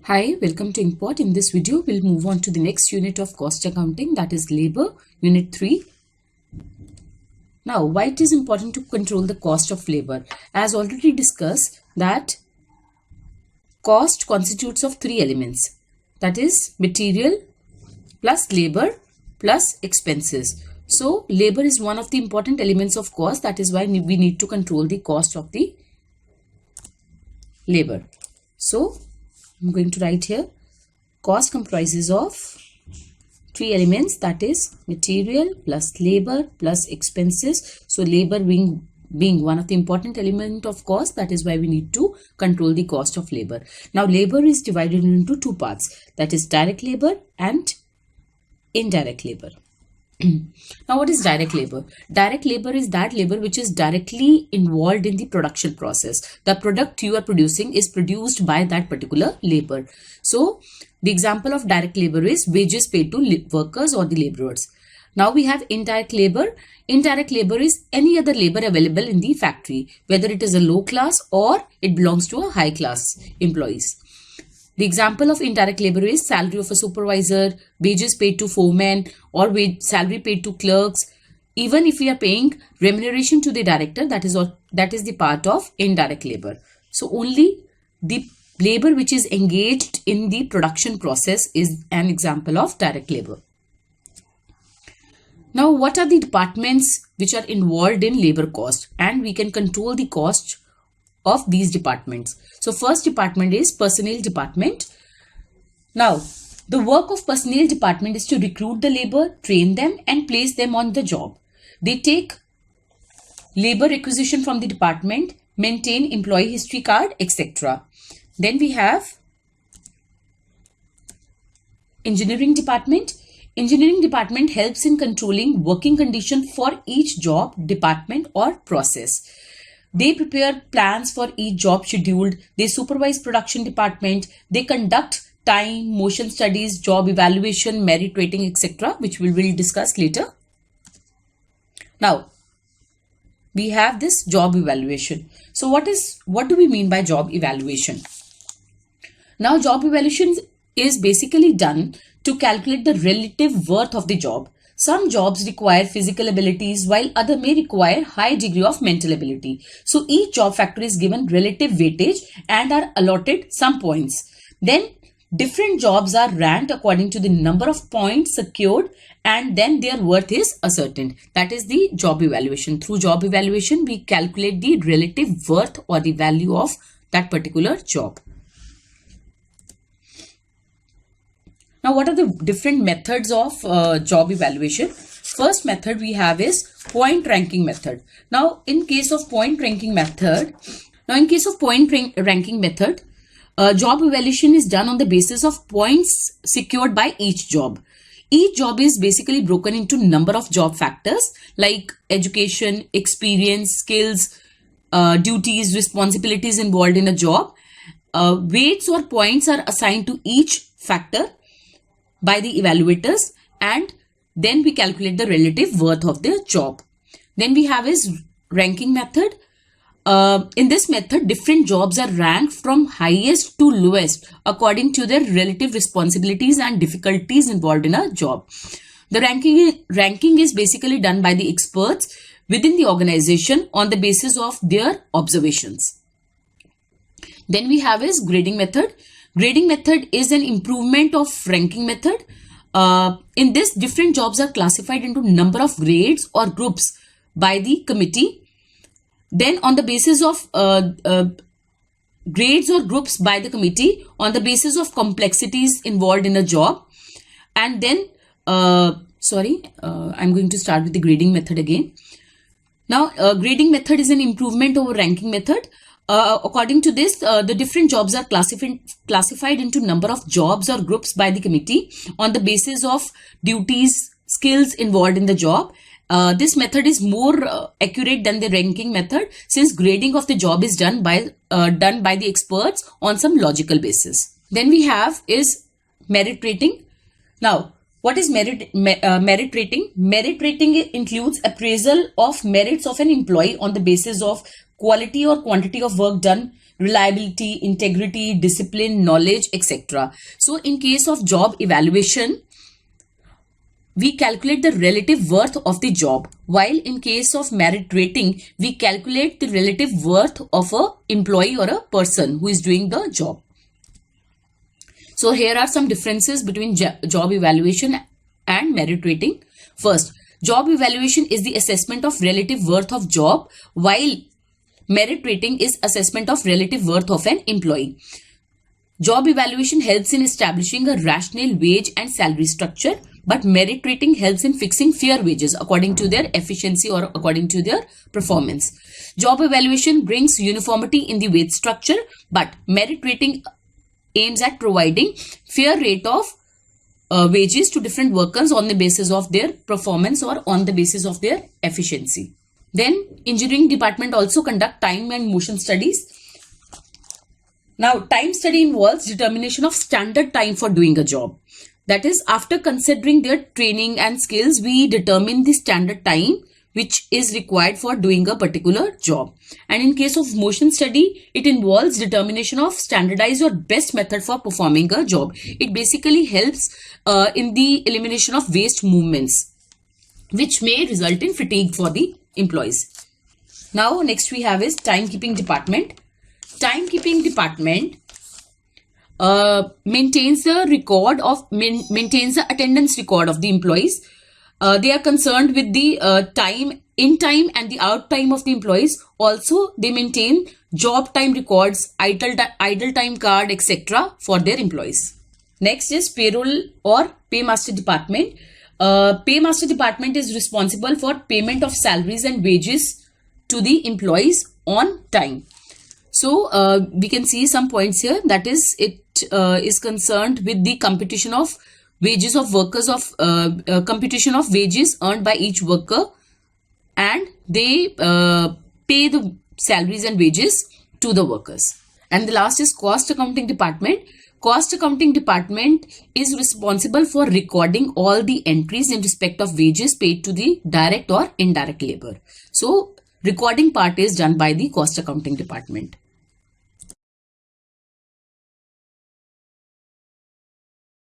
Hi, welcome to Import. In this video, we'll move on to the next unit of cost accounting, that is labor, unit 3. Now, why it is important to control the cost of labor? As already discussed, that cost constitutes of three elements, that is material plus labor plus expenses. So, labor is one of the important elements of cost. That is why we need to control the cost of the labor. So, I'm going to write here, cost comprises of three elements, that is material plus labor plus expenses. So labor being one of the important element of cost, that is why we need to control the cost of labor. Now labor is divided into two parts, that is direct labor and indirect labor. Now what is direct labor? Direct labor is that labor which is directly involved in the production process. The product you are producing is produced by that particular labor. So the example of direct labor is wages paid to workers or the laborers. Now we have indirect labor. Indirect labor is any other labor available in the factory, whether it is a low class or it belongs to a high class employees. The example of indirect labor is salary of a supervisor, wages paid to foremen, or salary paid to clerks. Even if we are paying remuneration to the director, that is the part of indirect labor. So only the labor which is engaged in the production process is an example of direct labor. Now, what are the departments which are involved in labor cost? And we can control the cost of these departments. So first department is personnel department. Now the work of personnel department is to recruit the labor, train them and place them on the job. They take labor requisition from the department, maintain employee history card, etc. Then we have engineering department. Engineering department helps in controlling working condition for each job, department or process. They prepare plans for each job scheduled. They supervise production department. They conduct time, motion studies, job evaluation, merit rating, etc., which we will discuss later. Now, we have this job evaluation. So what do we mean by job evaluation? Now, job evaluation is basically done to calculate the relative worth of the job. Some jobs require physical abilities while other may require high degree of mental ability. So each job factor is given relative weightage and are allotted some points. Then different jobs are ranked according to the number of points secured and then their worth is ascertained. That is the job evaluation. Through job evaluation, we calculate the relative worth or the value of that particular job. Now, what are the different methods of job evaluation? First method we have is point ranking method. Now, in case of point ranking method, job evaluation is done on the basis of points secured by each job. Each job is basically broken into number of job factors like education, experience, skills, duties, responsibilities involved in a job. Weights or points are assigned to each factor by the evaluators and then we calculate the relative worth of the job. Then we have is ranking method. In this method, different jobs are ranked from highest to lowest according to their relative responsibilities and difficulties involved in a job. The ranking is basically done by the experts within the organization on the basis of their observations. Then we have is grading method. Grading method is an improvement of ranking method. In this, different jobs are classified into number of grades or groups by the committee. Then on the basis of grades or groups by the committee on the basis of complexities involved in a job. And then, I'm going to start with the grading method again. Now, grading method is an improvement over ranking method. According to this, the different jobs are classified into number of jobs or groups by the committee on the basis of duties, skills involved in the job. This method is more accurate than the ranking method since grading of the job is done by the experts on some logical basis. Then we have is merit rating. Now, what is merit rating? Merit rating includes appraisal of merits of an employee on the basis of quality or quantity of work done reliability, integrity, discipline, knowledge, etc. So in case of job evaluation, we calculate the relative worth of the job, while in case of merit rating, we calculate the relative worth of a employee or a person who is doing the job. So here are some differences between job evaluation and merit rating. First, job evaluation is the assessment of relative worth of job, while merit rating is assessment of relative worth of an employee. Job evaluation helps in establishing a rational wage and salary structure, but merit rating helps in fixing fair wages according to their efficiency or according to their performance. Job evaluation brings uniformity in the wage structure, but merit rating aims at providing fair rate of wages to different workers on the basis of their performance or on the basis of their efficiency. Then engineering department also conduct time and motion studies. Now, time study involves determination of standard time for doing a job. That is, after considering their training and skills, we determine the standard time which is required for doing a particular job. And in case of motion study, it involves determination of standardized or best method for performing a job. It basically helps in the elimination of waste movements, which may result in fatigue for the employees. Now, next we have is timekeeping department. Timekeeping department maintains the attendance record of the employees. They are concerned with the time in time and the out time of the employees. Also, they maintain job time records, idle time card, etc. for their employees. Next is payroll or paymaster department. Paymaster department is responsible for payment of salaries and wages to the employees on time. So we can see some points here. That is, it is concerned with the computation of wages of workers computation of wages earned by each worker, and they pay the salaries and wages to the workers. And the last is cost accounting department. Cost accounting department is responsible for recording all the entries in respect of wages paid to the direct or indirect labor. So recording part is done by the cost accounting department.